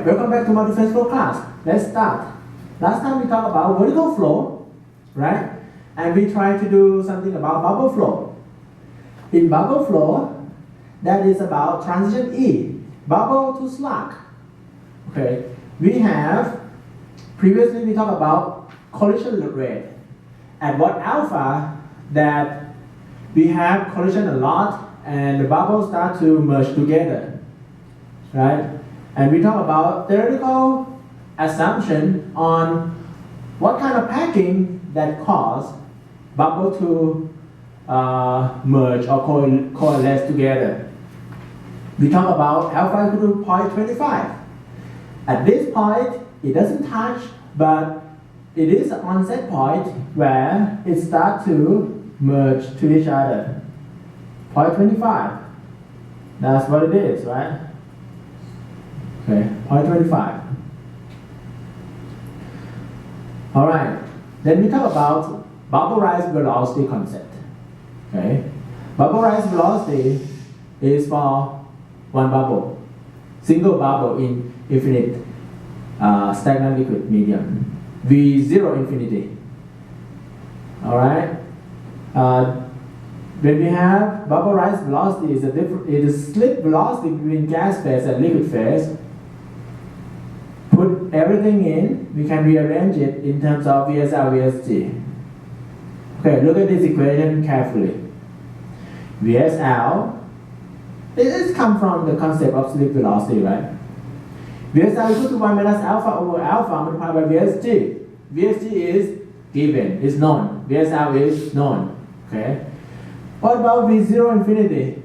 Alright, welcome back to Multiphase Flow class. Let's start. Last time we talked about vertical flow, right? And we tried to do something about bubble flow. In bubble flow, that is about transition E, bubble to slug. Okay, previously we talked about collision rate. At what alpha that we have collision a lot and the bubbles start to merge together, right? And we talk about theoretical assumption on what kind of packing that cause bubble to merge or coalesce together. We talk about alpha equal to 0.25. At this point, it doesn't touch, but it is an onset point where it starts to merge to each other. 0.25. That's what it is, right? Okay, 0.25. All right, then we talk about bubble rise velocity concept. Okay, bubble rise velocity is for one bubble, single bubble in infinite stagnant liquid medium, V0 infinity. All right. When we have bubble rise velocity, it is slip velocity between gas phase and liquid phase. Put everything in, we can rearrange it in terms of VSL, VSG. Okay, look at this equation carefully. VSL, it comes from the concept of slip velocity, right? VSL equal to 1 minus alpha over alpha multiplied by VSG. VSG is given, is known. VSL is known, okay? What about V0 infinity?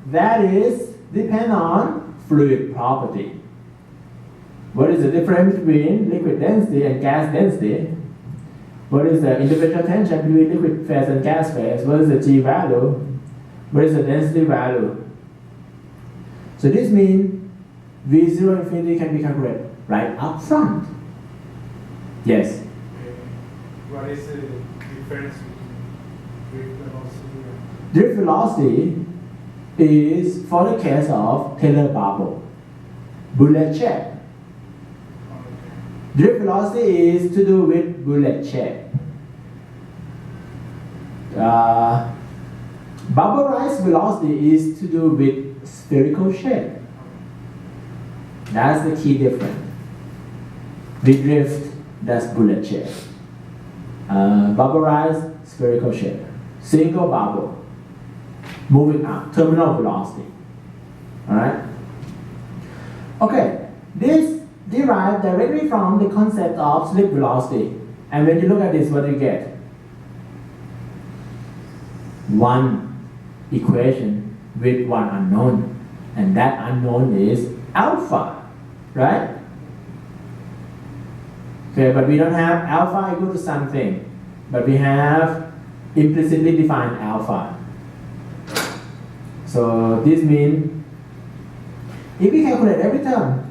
That is depend on fluid property. What is the difference between liquid density and gas density? What is the individual tension between liquid phase and gas phase? What is the G value? What is the density value? So this means V0 infinity can be calculated right up front. Yes? What is the difference between drift velocity and... Drift velocity is for the case of Taylor bubble, bullet shape. Drift velocity is to do with bullet shape. Bubble rise velocity is to do with spherical shape. That's the key difference. With drift, that's bullet shape. Bubble rise, spherical shape. Single bubble, moving up, terminal velocity. Alright? Okay, this derived directly from the concept of slip velocity. And when you look at this, what do you get? One equation with one unknown. And that unknown is alpha, right? Okay, but we don't have alpha equal to something. But we have implicitly defined alpha. So this means if we calculate every term,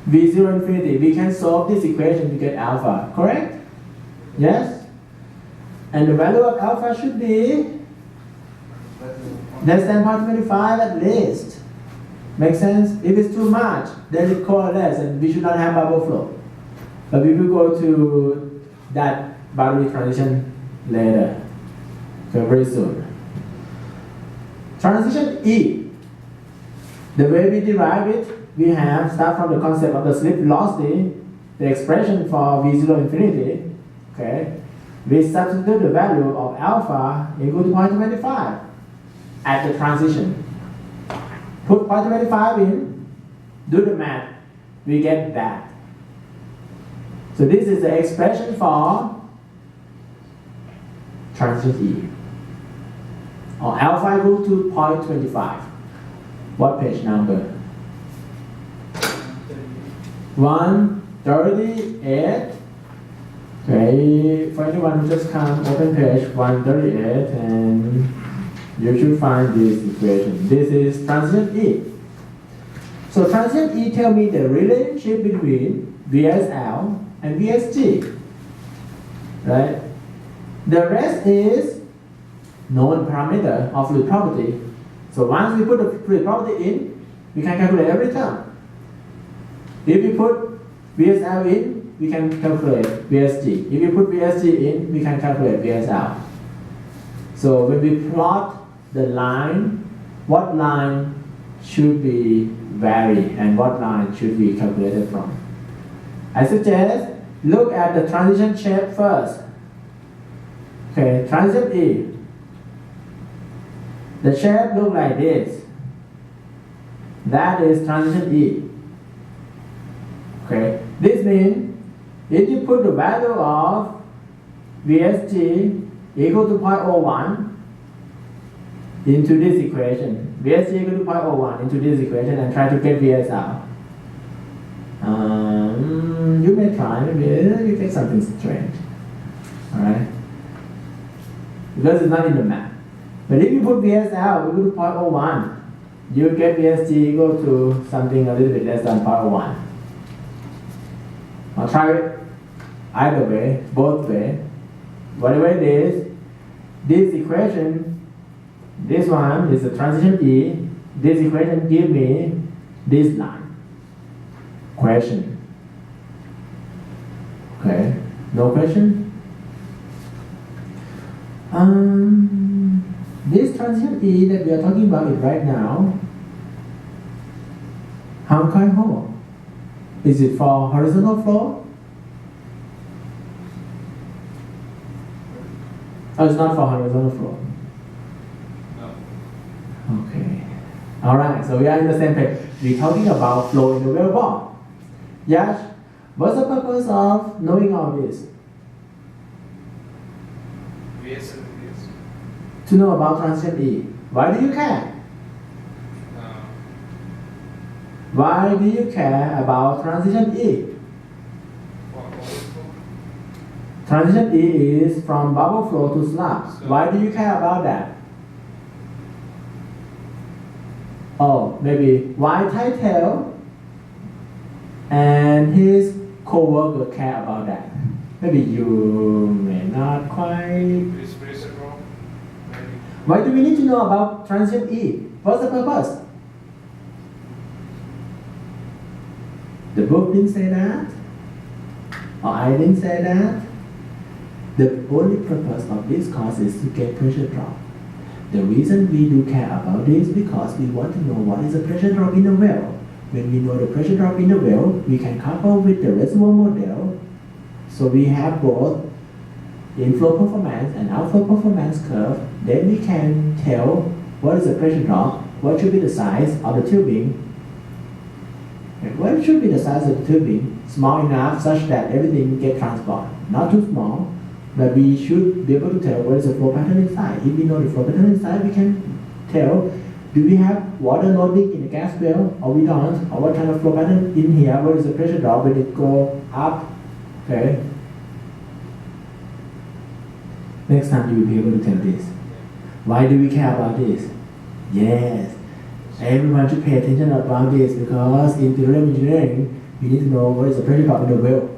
V0 infinity, we can solve this equation to get alpha, correct? Yes? And the value of alpha should be less than 0.25 at least. Make sense? If it's too much, then it coalesces and we should not have bubble flow. But we will go to that boundary transition later. So very soon. Transition E. The way we derive it, we have start from the concept of the slip velocity, the expression for V0 infinity. Okay, we substitute the value of alpha equal to 0.25 at the transition. Put 0.25 in, do the math, we get that. So this is the expression for transition E, or alpha equal to 0.25. What page number? 138. Okay, for anyone who just come, open page 138 and you should find this equation. This is transition E. So transition E tell me the relationship between VSL and VSG. Right? The rest is known parameter of fluid property. So once we put the fluid property in, we can calculate every term. If you put VSL in, we can calculate VSG. If you put VSG in, we can calculate VSL. So when we plot the line, what line should be vary and what line should be calculated from? I suggest look at the transition shape first. Okay, transition E. The shape look like this. That is transition E. Okay, this means if you put the value of VSG equal to 0.01 into this equation, VSG equal to 0.01 into this equation and try to get VSL. You may try, maybe you get something strange. Alright? Because it's not in the map. But if you put VSL equal to 0.01, you get VSG equal to something a little bit less than 0.01. I'll try it either way, both way. Whatever it is, this equation, this one is the transition E. This equation gives me this line. Question. Okay, no question? This transition E that we are talking about it right now, how kind of hole? Is it for horizontal flow? Oh, it's not for horizontal flow. No. Okay. Alright, so we are in the same page. We're talking about flow in the well bore. Yes? What's the purpose of knowing all this? VS and VS. To know about transition E. Why do you care? Why do you care about transition E? Transition E is from bubble flow to slabs. Why do you care about that? Oh, maybe why Taitel and his co-worker care about that? Maybe you may not quite. Why do we need to know about transition E? What's the purpose? The book didn't say that, or I didn't say that. The only purpose of this course is to get pressure drop. The reason we do care about this is because we want to know what is the pressure drop in the well. When we know the pressure drop in the well, we can couple with the reservoir model. So we have both inflow performance and outflow performance curve. Then we can tell what is the pressure drop, what should be the size of the tubing. What should be the size of the tubing? Small enough such that everything gets transported. Not too small, but we should be able to tell what is the flow pattern inside. If we know the flow pattern inside, we can tell, do we have water loading in the gas well or we don't? Or what kind of flow pattern in here? What is the pressure drop when it go up? Okay. Next time you will be able to tell this. Why do we care about this? Yes. Everyone should pay attention about this because in petroleum engineering, you need to know what is the pressure drop in the well.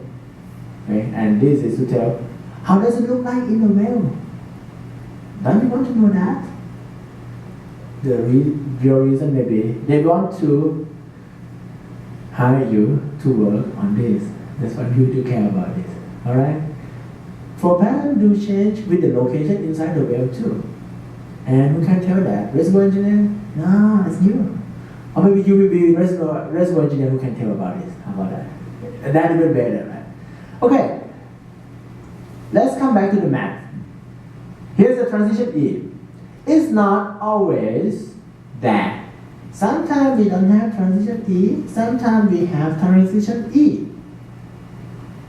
Okay? And this is to tell, how does it look like in the well? Don't you want to know that? The real reason may be they want to hire you to work on this. That's why you do care about this. Alright? Flow pattern do change with the location inside the well too. And who can tell that? Reservoir engineer? No, it's you. Or maybe you will be reservoir engineer who can tell about this. How about that? That's even better, right? Okay. Let's come back to the map. Here's the transition E. It's not always that. Sometimes we don't have transition E. Sometimes we have transition E.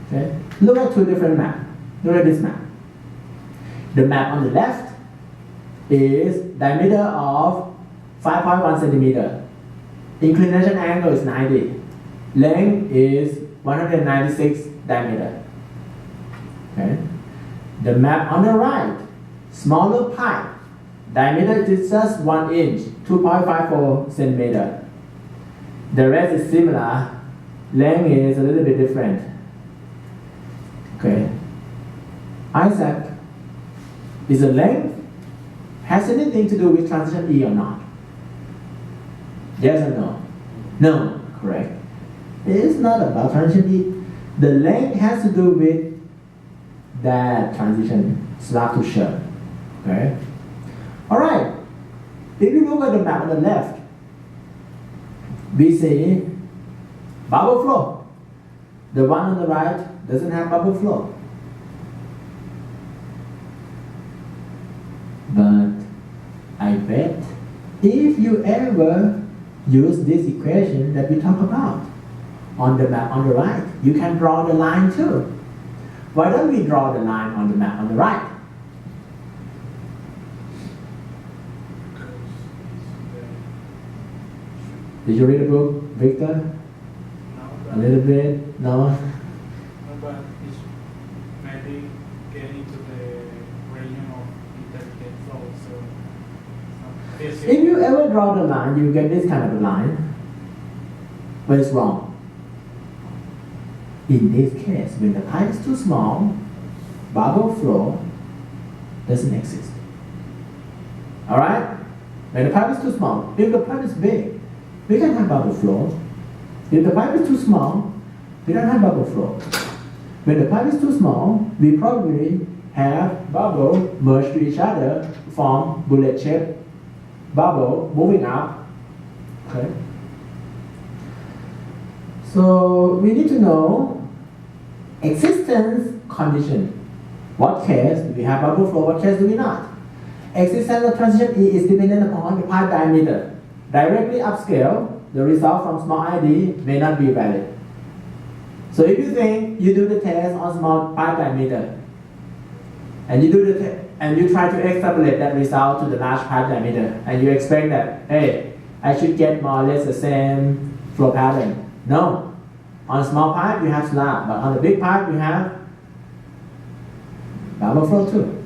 Okay? Look at two different maps. Look at this map. The map on the left is diameter of 5.1 centimeter. Inclination angle is 90. Length is 196 diameter. Okay. The map on the right, smaller pipe. Diameter is just 1 inch, 2.54 centimeter. The rest is similar. Length is a little bit different. Okay. Isaac, is the length has anything to do with transition E or not? Yes or no? No, correct. It is not about transition. The length has to do with that transition start to show. Okay? Alright. If you look at the map on the left, we see bubble flow. The one on the right doesn't have bubble flow. But I bet if you ever use this equation that we talk about on the map on the right, you can draw the line too. Why don't we draw the line on the map on the right? Did you read the book, Victor? No, A little bit? No? no, but it's maybe get into the region of intelligent flow, so it's not If you ever draw the line, you get this kind of a line. But it's wrong. In this case, when the pipe is too small, bubble flow doesn't exist. Alright? When the pipe is too small, if the pipe is big, we can have bubble flow. If the pipe is too small, we don't have bubble flow. When the pipe is too small, we probably have bubble merge to each other, form bullet-shaped bubble moving up. Okay? So we need to know existence condition. What case do we have bubble flow? What case do we not? Existence of transition E is dependent upon the pipe diameter. Directly upscale, the result from small ID may not be valid. So if you think you do the test on small pipe diameter, and you do the and you try to extrapolate that result to the large pipe diameter, and you expect that, hey, I should get more or less the same flow pattern. No. On a small pipe, you have slab, but on the big pipe, you have bubble flow too.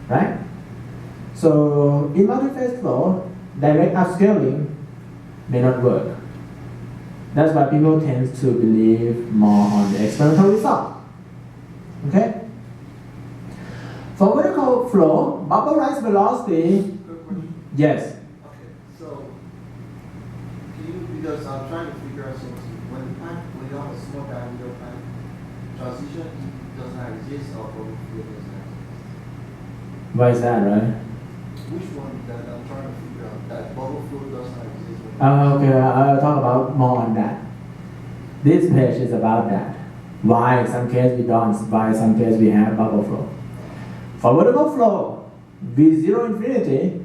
Right? So in multiphase flow, direct upscaling may not work. That's why people tend to believe more on the experimental result. Okay? For vertical flow, bubble rise velocity. Quick question. Yes. Okay, so can you, because I'm trying to figure out something. When you have a small diameter pipe, transition does not exist or bubble flow does not exist. Why is that, right? Which one that I'm trying to figure out? That bubble flow does not exist. Okay, I'll talk about more on that. This page is about that. Why in some cases we don't, why in some cases we have bubble flow. For vertical flow, V0 infinity,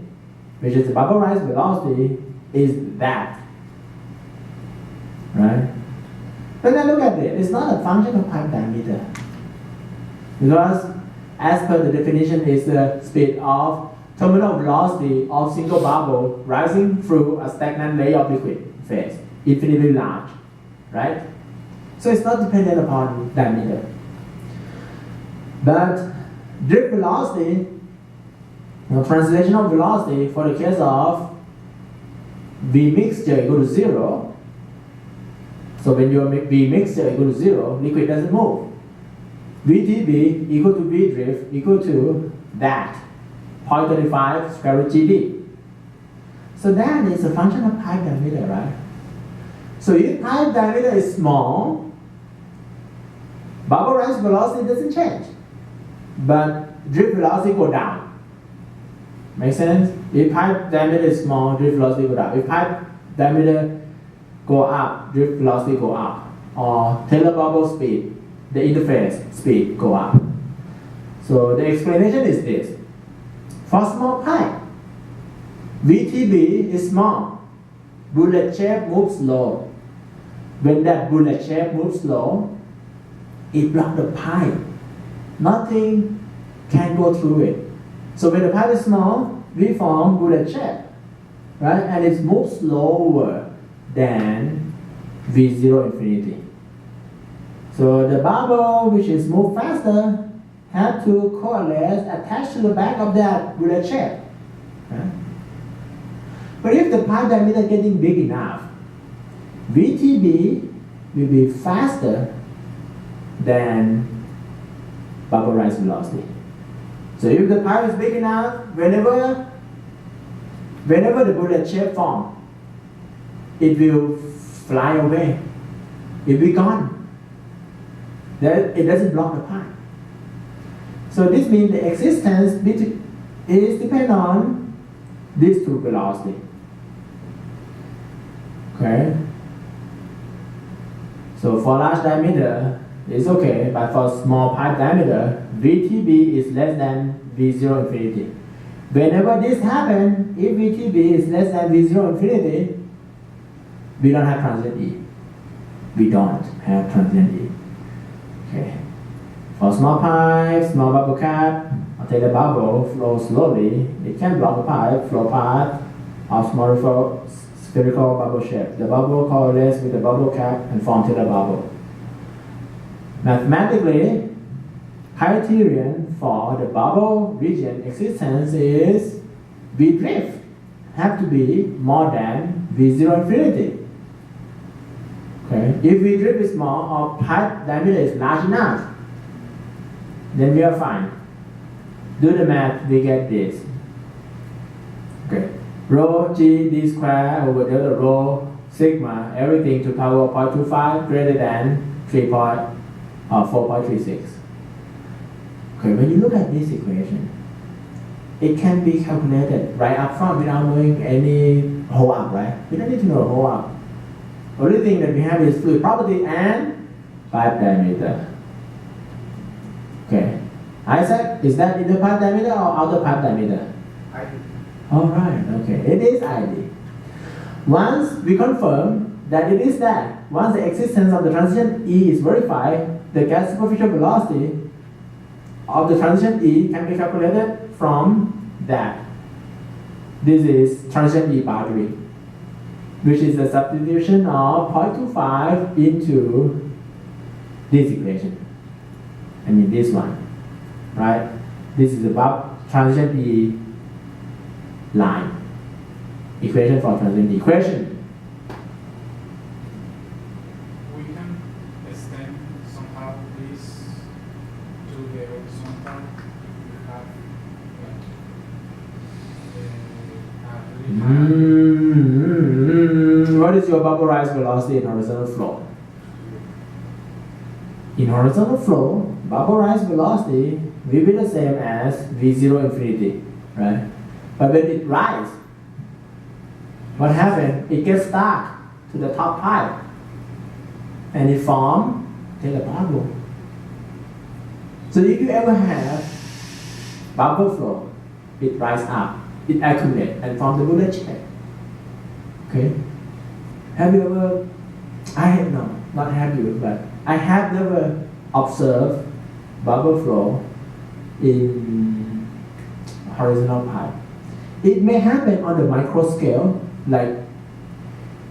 which is the bubble rise velocity, is that. Right? But then look at it, it's not a function of pipe diameter. Because as per the definition is the speed of terminal velocity of single bubble rising through a stagnant layer of liquid phase, infinitely large. Right? So it's not dependent upon diameter. But drift velocity, translational velocity for the case of V mixture equal to 0. So when your V mixture equal to 0, liquid doesn't move. VTB equal to V drift equal to that, 0.35 square root GD. So that is a function of pipe diameter, right? So if pipe diameter is small, bubble rise velocity doesn't change, but drift velocity go down. Make sense? If pipe diameter is small, drift velocity go down. If pipe diameter go up, drift velocity go up. Or Taylor bubble speed, the interface speed go up. So the explanation is this. For small pipe, VTB is small. Bullet shape moves slow. When that bullet shape moves slow, it blocks the pipe. Nothing can go through it. So when the pipe is small, we form bullet shape, right? And it moves slower than V0 infinity. So the bubble, which is move faster, have to coalesce attached to the back of that bullet shape. Right? But if the pipe diameter is getting big enough, VTB will be faster than bubble rise velocity. So if the pipe is big enough, whenever the bullet shape forms, it will fly away. It will be gone. It doesn't block the pipe. So this means the existence is dependent on these two velocities. Okay? So for large diameter, it's okay, but for small pipe diameter, VTB is less than V0 infinity. Whenever this happens, if VTB is less than V0 infinity, we don't have transient E. We don't have transient E. Okay. For small pipe, small bubble cap, until the bubble flows slowly, it can block the pipe flow path of small spherical bubble shape. The bubble correlates with the bubble cap and forms the bubble. Mathematically, criterion for the bubble region existence is V drift have to be more than V0 infinity. Okay? If V drift is small or pipe diameter is large enough, then we are fine. Do the math, we get this. Okay. Rho G D square over delta rho sigma, everything to power 0.25 greater than 4.36. Okay, when you look at this equation, it can be calculated right up front without knowing any whole up, right? We don't need to know the whole up. Only thing that we have is fluid property and pipe diameter. Okay. Isaac, is that inner pipe diameter or outer pipe diameter? ID. Alright, okay. It is ID. Once we confirm that it is that, once the existence of the transition E is verified, the gas superficial velocity of the transition E can be calculated from that. This is transition E boundary, which is the substitution of 0.25 into this equation. I mean this one, right? This is about transition E line. Equation for transition E. Question? We can extend somehow this to the horizontal. We have What is your bubble rise velocity in horizontal flow? In horizontal flow, bubble rise velocity will be the same as V0 infinity, right? But when it rises, what happens? It gets stuck to the top pipe and it forms a bubble. So if you ever have bubble flow, it rises up, it accumulates and forms the bullet shape. Okay? Have you ever, not have you, but I have never observed bubble flow in horizontal pipe. It may happen on the micro scale, like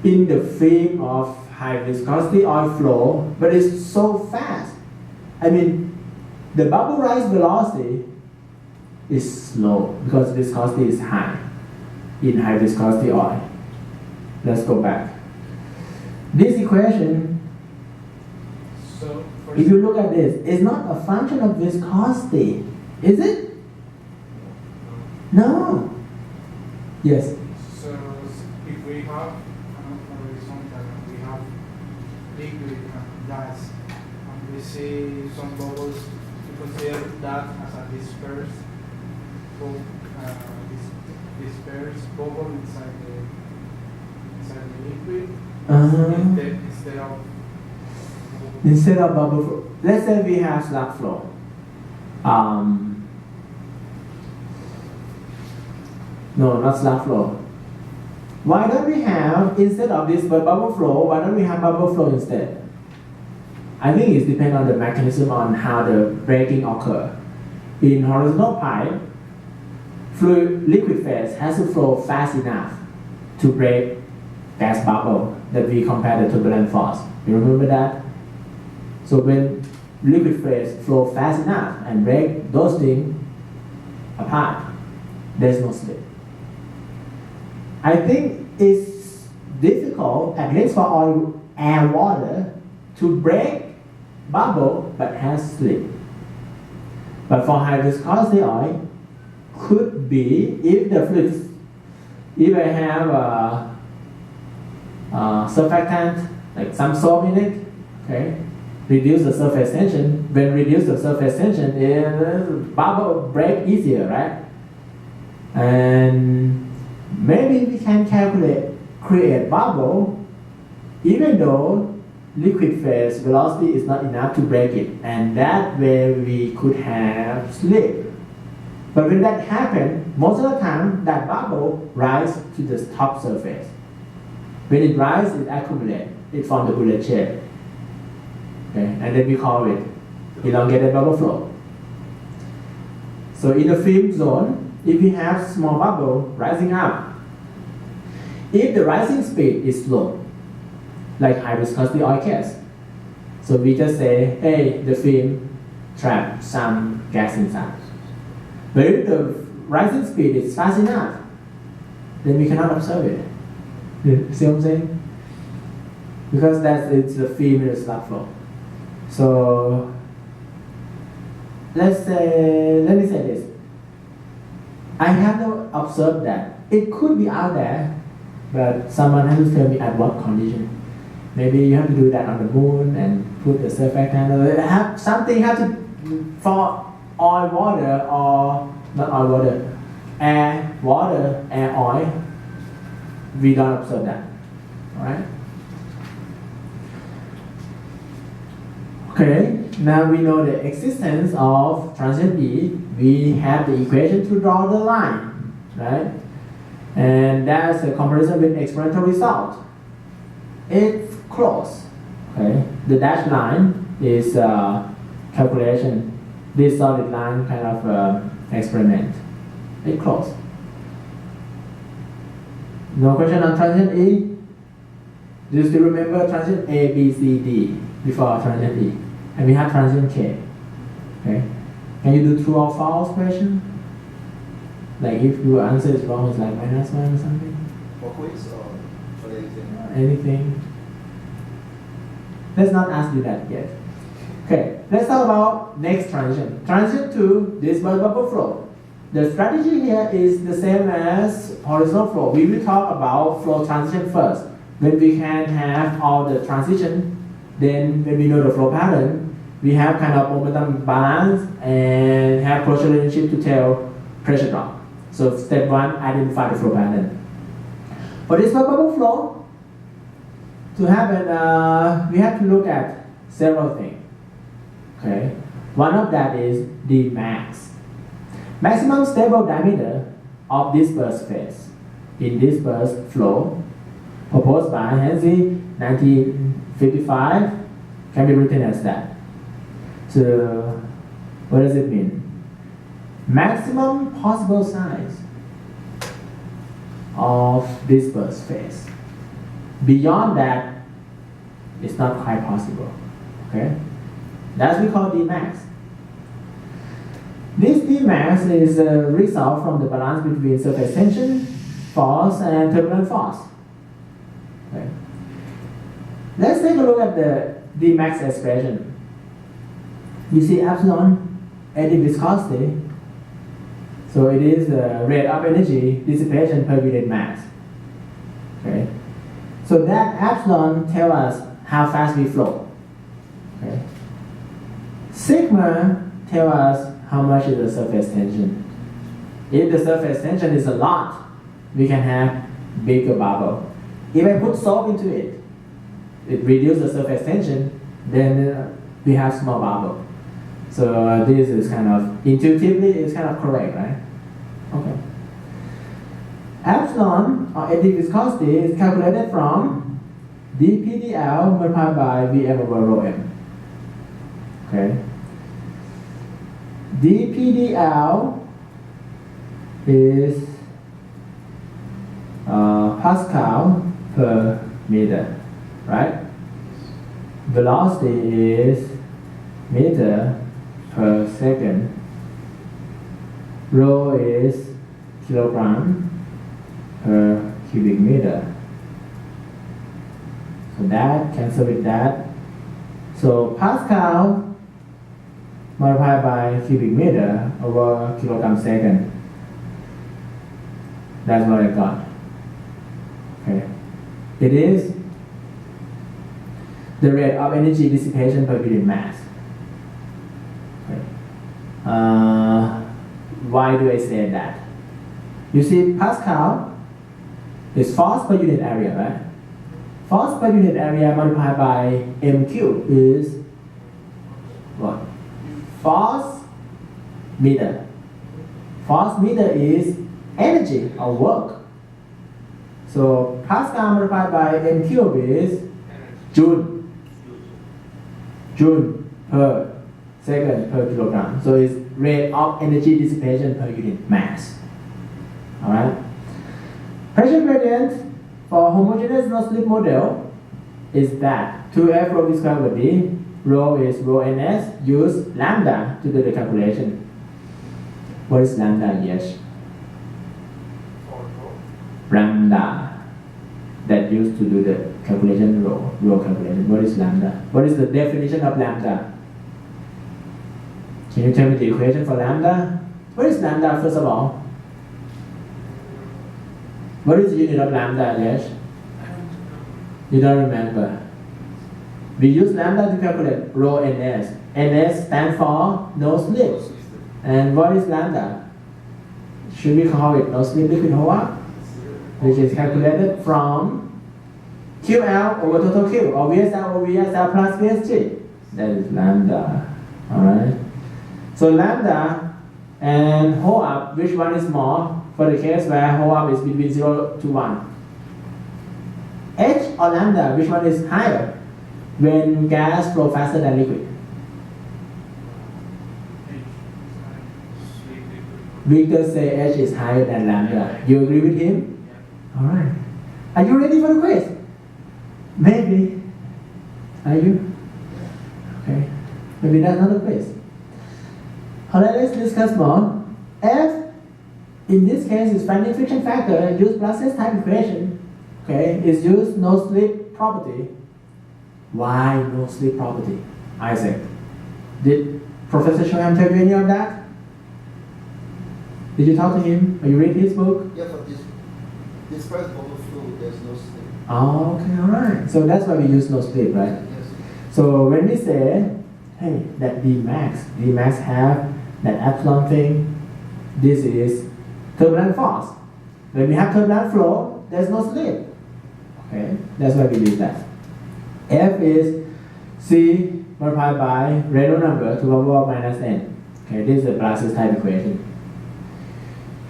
in the film of high viscosity oil flow, but it's so fast. I mean, the bubble rise velocity is slow because viscosity is high in high viscosity oil. Let's go back. This equation, so if you look at this, it's not a function of viscosity, is it? No. Yes. So if we have horizontal, we have liquid and gas, and we see some bubbles, we consider that as a dispersed bubble inside the liquid. Instead of bubble flow, let's say we have slug flow. No, not slug flow. Why don't we have, instead of this bubble flow, why don't we have bubble flow instead? I think it depends on the mechanism on how the breaking occurs. In horizontal pipe, liquid phase has to flow fast enough to break gas bubble that we compare the turbulent force. You remember that? So when liquid phase flow fast enough and break those things apart, there's no slip. I think it's difficult, at least for oil and water, to break bubble but has slip. But for high viscosity oil, could be if the fluid, if I have a surfactant, like some soap in it, Okay, reduce the surface tension. When reduce the surface tension, bubble break easier, right? And maybe we can create bubble, even though liquid phase velocity is not enough to break it, and that way we could have slip. But when that happens, most of the time that bubble rises to the top surface. When it rises, it accumulates. It forms the bullet shape. Okay, and then we call it elongated bubble flow. So in the film zone, if we have small bubble rising up, if the rising speed is slow, like high viscosity oil case, so we just say, hey, the film trapped some gas inside. But if the rising speed is fast enough, then we cannot observe it. You see what I'm saying? Because it's the film in the slug flow. So let me say this. I have not observed that. It could be out there, but someone has to tell me at what condition. Maybe you have to do that on the moon and put the surfactant. Something have to for oil, water, or not oil, water, air, oil. We don't observe that. Alright? Okay, now we know the existence of transient E. We have the equation to draw the line, right? And that's a comparison with experimental result. It's close. Okay, the dashed line is calculation. This solid line kind of experiment. It's close. No question on transient E? Do you still remember transient A, B, C, D before transient E? And we have transient K. Okay. Can you do true or false question? Like if your answer is wrong, it's like -1 or something? For quiz or for anything? Anything. Let's not ask you that yet. Okay, let's talk about next transition. Transition to dispersed bubble flow. The strategy here is the same as horizontal flow. We will talk about flow transition first. When we can have all the transition, then when we know the flow pattern, we have kind of momentum balance and have closure relationship to tell pressure drop. So step 1, identify the flow pattern. For this bubble flow to happen, we have to look at several things. Okay, one of that is the max. Maximum stable diameter of dispersed phase in dispersed flow proposed by Henze 1955 can be written as that. So what does it mean? Maximum possible size of dispersed phase. Beyond that, it's not quite possible. Okay, that's we call Dmax. This Dmax is a result from the balance between surface tension, force, and turbulent force. Okay. Let's take a look at the Dmax expression. You see epsilon, additive viscosity. So it is the rate of energy dissipation per unit mass. Okay. So that epsilon tells us how fast we flow. Okay. Sigma tells us how much is the surface tension. If the surface tension is a lot, we can have bigger bubble. If I put salt into it, it reduces the surface tension, then we have small bubble. So this is kind of, intuitively, it's kind of correct, right? Okay. Epsilon, or additive viscosity, is calculated from dPdL multiplied by Vm over rho m. Okay. dPdL is Pascal per meter, right? Velocity is meter per second. Rho is kilogram per cubic meter. So that cancel with that. So Pascal multiplied by cubic meter over kilogram second. That's what I got. Okay. It is the rate of energy dissipation per unit mass. Okay. Why do I say that? You see, Pascal is force per unit area, right? Force per unit area multiplied by m³ is what? Force meter. Force meter is energy or work. So Pascal multiplied by m³ is Joule. Joule per second per kilogram. So it's rate of energy dissipation per unit mass. Alright? Pressure gradient for homogeneous no-slip model is that 2F rho V squared over D, rho is rho ns, use lambda to do the calculation. What is lambda, Yesh? Lambda that used to do the calculation rho calculation. What is lambda? What is the definition of lambda? Can you tell me the equation for lambda? What is lambda first of all? What is the unit of lambda, Yesh? You don't remember. We use lambda to calculate rho ns. Ns stands for no slip. And what is lambda? Should we call it no slip liquid hold-up? Which is calculated from QL over total Q, or VSL over VSL plus VSG. That is lambda. Alright? So lambda and hold-up, which one is more? For the case where hold-up is between 0 to 1. H or lambda, which one is higher when gas flow faster than liquid? Victor say H is higher than lambda. You agree with him? Alright. Are you ready for the quiz? Maybe. Are you? Okay. Maybe that's not a quiz. Alright, let's discuss more. F, in this case, is finding friction factor, use process type equation. Okay, is use no slip property. Why no slip property? Isaac. Did Professor Shoyam tell you any of that? Did you talk to him? Or you read his book? Yeah, for this first bubble flow, there's no slip. Oh, okay, alright. So that's why we use no slip, right? Yes. So when we say, hey, that Dmax have that epsilon thing, this is turbulent force. When we have turbulent flow, there's no slip. Okay, that's why we use that. F is C multiplied by Reynolds number to the power of minus n. Okay, this is the process type equation.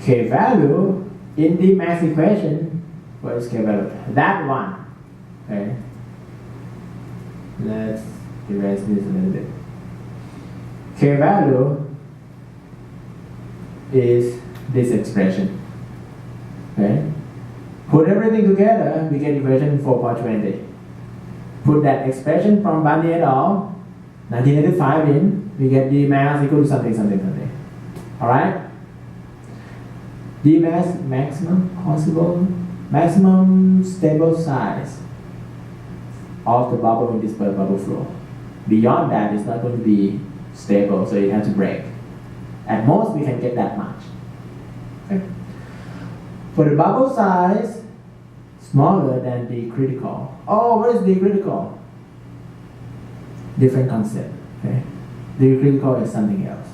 K value in the mass equation, what is K value? That one. Okay. Let's erase this a little bit. K value is this expression. Okay. Put everything together, we get equation 4.20. Put that expression from Barnea et al. 1985 in, we get D mass equal to something. Alright? D mass maximum stable size of the bubble in dispersed bubble flow. Beyond that, it's not going to be stable, so it has to break. At most, we can get that much. Okay. For the bubble size, smaller than the critical. Oh, what is the critical? Different concept. Okay. The critical is something else.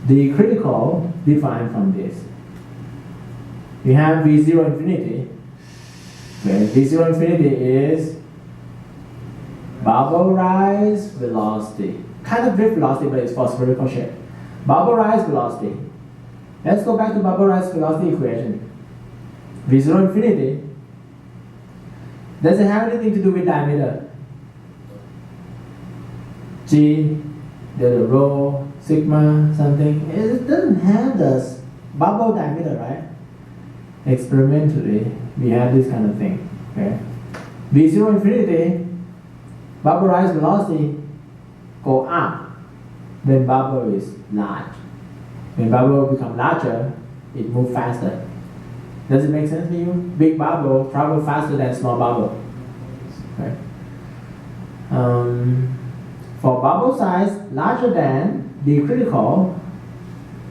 The critical defined from this. We have V0 infinity. Okay. V0 infinity is bubble rise velocity. Kind of drift velocity, but it's for spherical shape. Bubble rise velocity. Let's go back to bubble rise velocity equation. V0 infinity. Does it have anything to do with diameter? G, the rho, sigma, something. It doesn't have the bubble diameter, right? Experimentally, we have this kind of thing. Okay. V0 infinity, bubble rise velocity go up when bubble is large. When bubble becomes larger, it moves faster. Does it make sense to you? Big bubble travel faster than small bubble. Okay. For bubble size larger than the critical,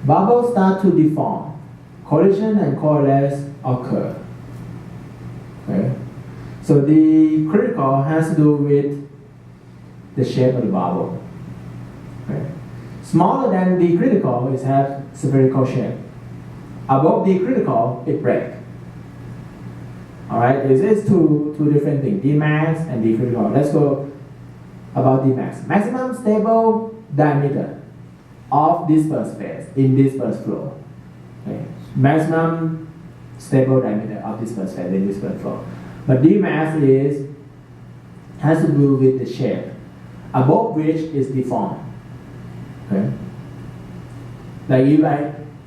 bubbles start to deform. Collision and coalesce occur. Okay. So So the critical has to do with the shape of the bubble. Okay. Smaller than the critical, it has spherical shape. Above the critical, it breaks. Alright, this is two different things, Dmax and the critical. Let's go about Dmax. Maximum stable diameter of dispersed phase in dispersed flow. Okay. Maximum stable diameter of dispersed phase in dispersed flow. But Dmax has to do with the shape, above which is deformed. Okay. Like if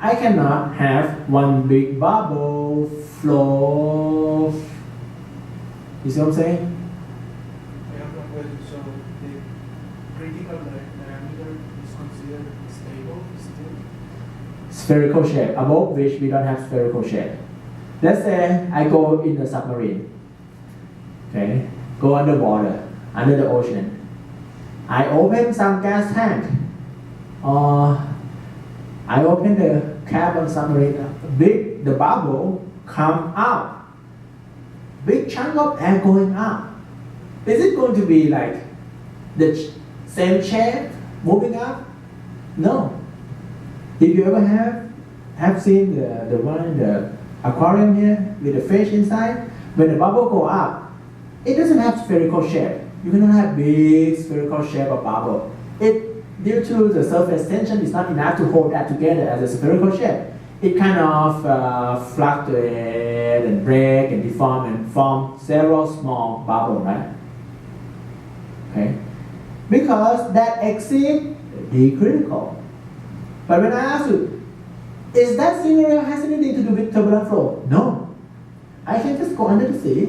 I cannot have one big bubble flow. You see what I'm saying? I have one question. So the critical diameter is considered stable still? Spherical shape, above which we don't have spherical shape. Let's say I go in the submarine. Okay, go underwater, under the ocean. I open some gas tank, or I open the cap of submarine. The bubble come out. Big chunk of air going out. Is it going to be like the same shape moving up? No. If you ever have seen the one in the aquarium here with the fish inside, when the bubble go up, it doesn't have spherical shape. You cannot have big spherical shape of bubble. Due to the surface tension, it's not enough to hold that together as a spherical shape. It kind of fluctuate and break and deform and form several small bubbles, right? Okay, because that exceeds the critical. But when I ask you, is that scenario has anything to do with turbulent flow? No. I can just go under the sea,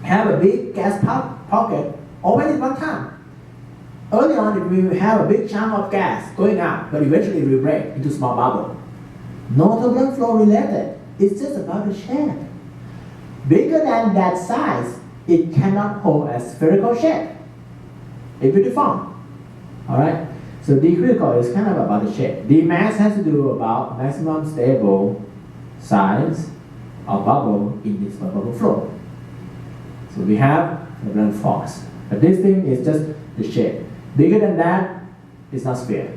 have a big gas pocket, open it one time. Early on, it will have a big chunk of gas going out, but eventually it will break into small bubble. No turbulent flow related. It's just about the shape. Bigger than that size, it cannot hold a spherical shape. It will deform. Alright? So D critical is kind of about the shape. D max has to do about maximum stable size of bubble in this bubble flow. So we have turbulent force. But this thing is just the shape. Bigger than that, it's not sphere.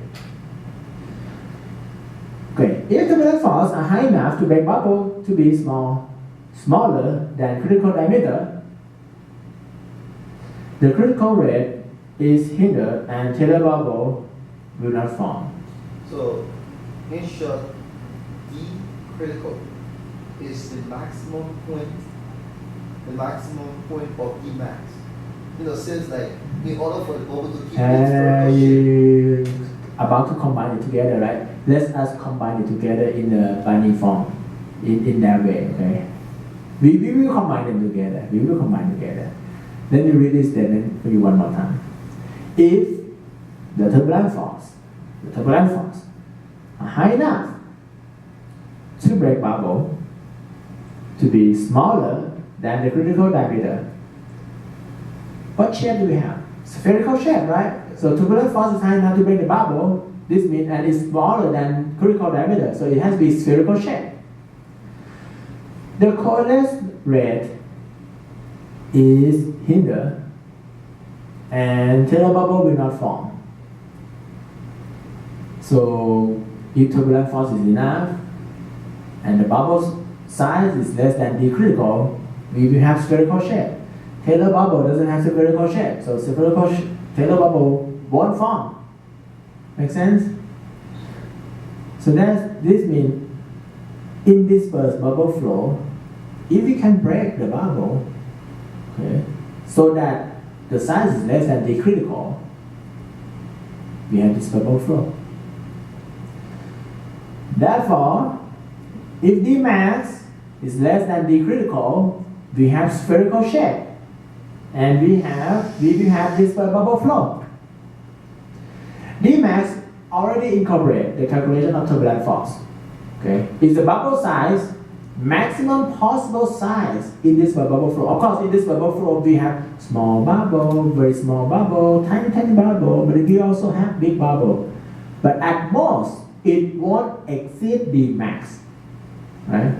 Okay, if turbulent force are high enough to make bubble to be smaller than critical diameter, the critical rate is hindered and Taylor bubble will not form. So, in short, D critical is the maximum point of D max. Since like in order for the bubble to keep its spherical shape. About to combine it together, right? Let us combine it together in the Barnea form, in that way, okay? We will combine them together. We will combine together. Let me read this statement for you one more time. If the turbulent force are high enough to break bubble to be smaller than the critical diameter, what shape do we have? Spherical shape, right? So turbulent force is high enough to break the bubble. This means and it's smaller than critical diameter, so it has to be spherical shape. The coalesce rate is hindered, and Taylor bubble will not form. So if turbulent force is enough, and the bubble size is less than the critical, we will have spherical shape. Taylor bubble doesn't have spherical shape, so Taylor bubble won't form. Make sense? So this means in dispersed bubble flow, if we can break the bubble, okay, so that the size is less than the critical, we have dispersed bubble flow. Therefore, if the mass is less than the critical, we have spherical shape. And we will have this bubble flow. Dmax already incorporate the calculation of turbulent force. Okay, is the bubble size maximum possible size in this bubble flow. Of course, in this bubble flow we have small bubble, very small bubble, tiny bubble, but we also have big bubble. But at most, it won't exceed the max, right?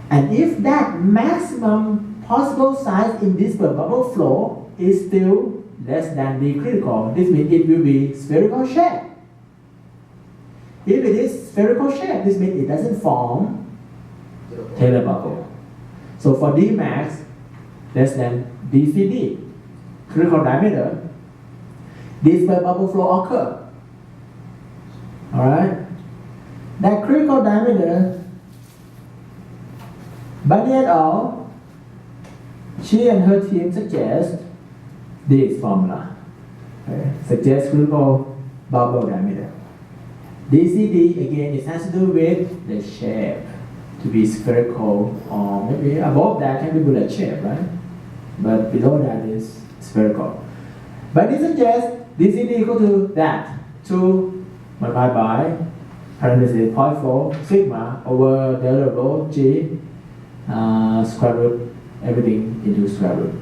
And if that maximum possible size in this bubble flow is still less than the critical. This means it will be spherical shape. If it is spherical shape, this means it doesn't form Taylor bubble. So for D max less than DCD, critical diameter, this bubble flow occur. Alright? That critical diameter, Barnea et al., she and her team suggest this formula. Okay? Suggest critical bubble diameter. DCD, again, it has to do with the shape, to be spherical, or maybe above that can be bullet shape, right? But below that is spherical. But it suggests DCD equal to that, 2 multiplied by parenthesis 0.4 sigma over delta rho G square root everything into square root.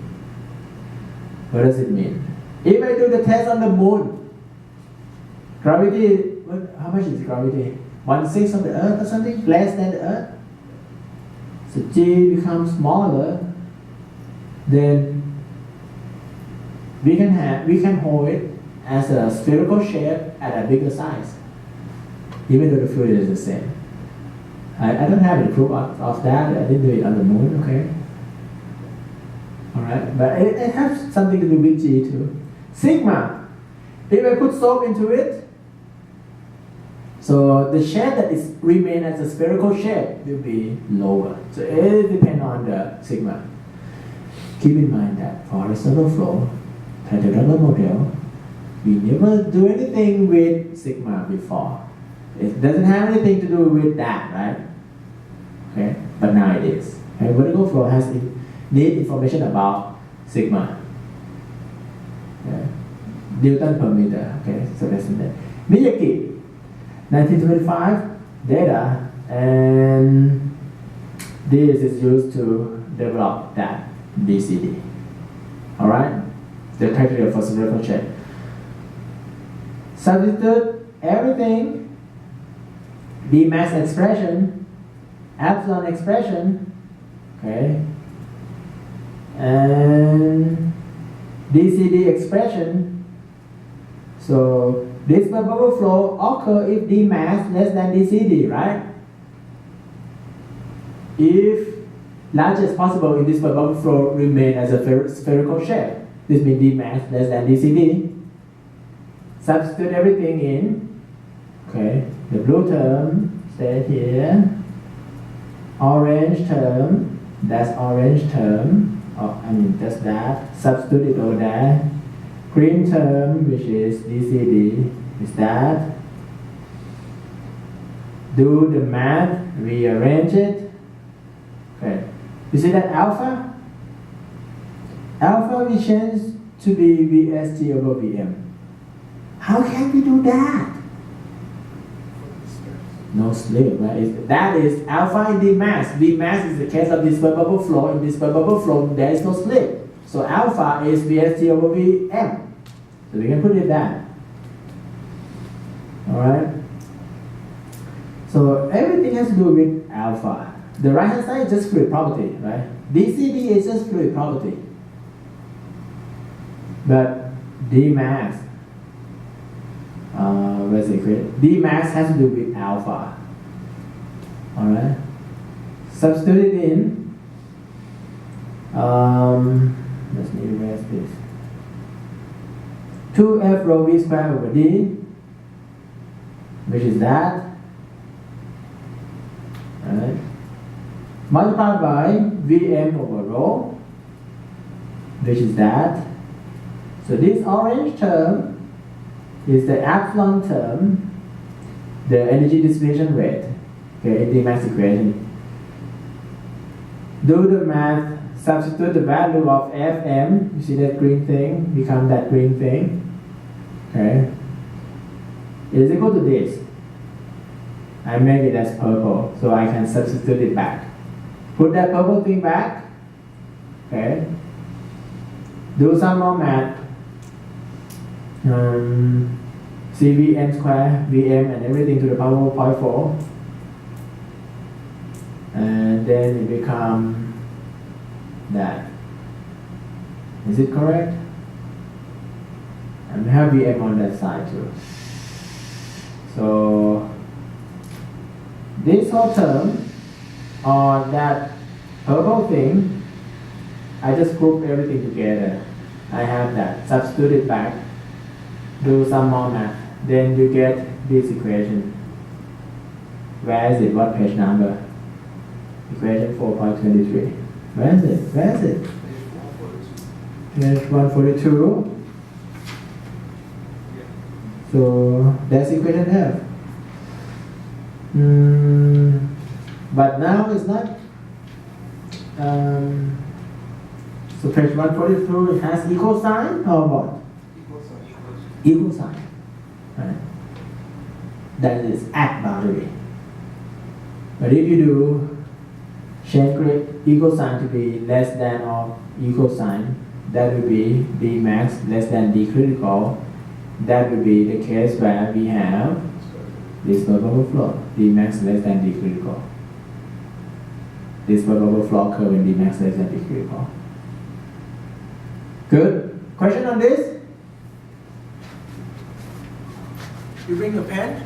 What does it mean? If I do the test on the moon, gravity, how much is gravity? 1/6 of the Earth or something? Less than the Earth? So G becomes smaller, then we can hold it as a spherical shape at a bigger size, even though the fluid is the same. I don't have any proof of that. I didn't do it on the moon, okay? Alright, but it has something to do with G too. Sigma, if I put soap into it, so the shape that is remain as a spherical shape will be lower. So it depends on the sigma. Keep in mind that for horizontal flow, Taitel-Barnea model, we never do anything with sigma before. It doesn't have anything to do with that, right? Okay, but now it is. Okay? Vertical flow need information about sigma. Okay? Newton per meter. Okay, so that's in there. Miyake, 1925 data, and this is used to develop that DCD. Alright? The criteria for spherical shape. Substitute everything, D max expression, epsilon expression, okay, and DCD expression. So this bubble flow occur if D max less than DCD, right? If largest possible in this bubble flow remain as a spherical shape, this means D max less than DCD. Substitute everything in, okay, the blue term stay here, orange term, that's orange term, that's that, substitute it over there, green term, which is DCD, is that, do the math, rearrange it, okay, you see that alpha? Alpha we change to be VST over VM. How can we do that? No slip, right? That is alpha in D max. D max is the case of this bubble flow. In this bubble flow, there is no slip. So alpha is VST over VM. So we can put it that. Alright? So everything has to do with alpha. The right hand side is just fluid property, right? DCD is just fluid property. But D max, where's it? D max has to do with alpha. Alright? Substitute it in. Let's erase this. 2F rho V squared over D, which is that. Alright? Multiplied by Vm over rho, which is that. So this orange term is the epsilon term, the energy dissipation rate, okay, in the mass equation. Do the math, substitute the value of Fm, you see that green thing, become that green thing, okay, it is equal to this. I make it as purple, so I can substitute it back. Put that purple thing back, okay, do some more math. CVm square, Vm and everything to the power of 0.4, and then it become that. Is it correct? And we have VM on that side too. So this whole term or that purple thing, I just group everything together. I have that. Substitute it back. Do some more math. Then you get this equation. Where is it? What page number? Equation 4.23. Where is it? Where is it? Page 142. So that's equation F. But now it's not. So page 142 it has equal sign or what? Equal sign. Right? That is at boundary. But if you do change equal sign to be less than or equal sign, that will be D max less than D critical. That will be the case where we have dispersible flow, D max less than D critical. Dispersible flow curve in D max less than D critical. Good. Question on this? You bring a pen?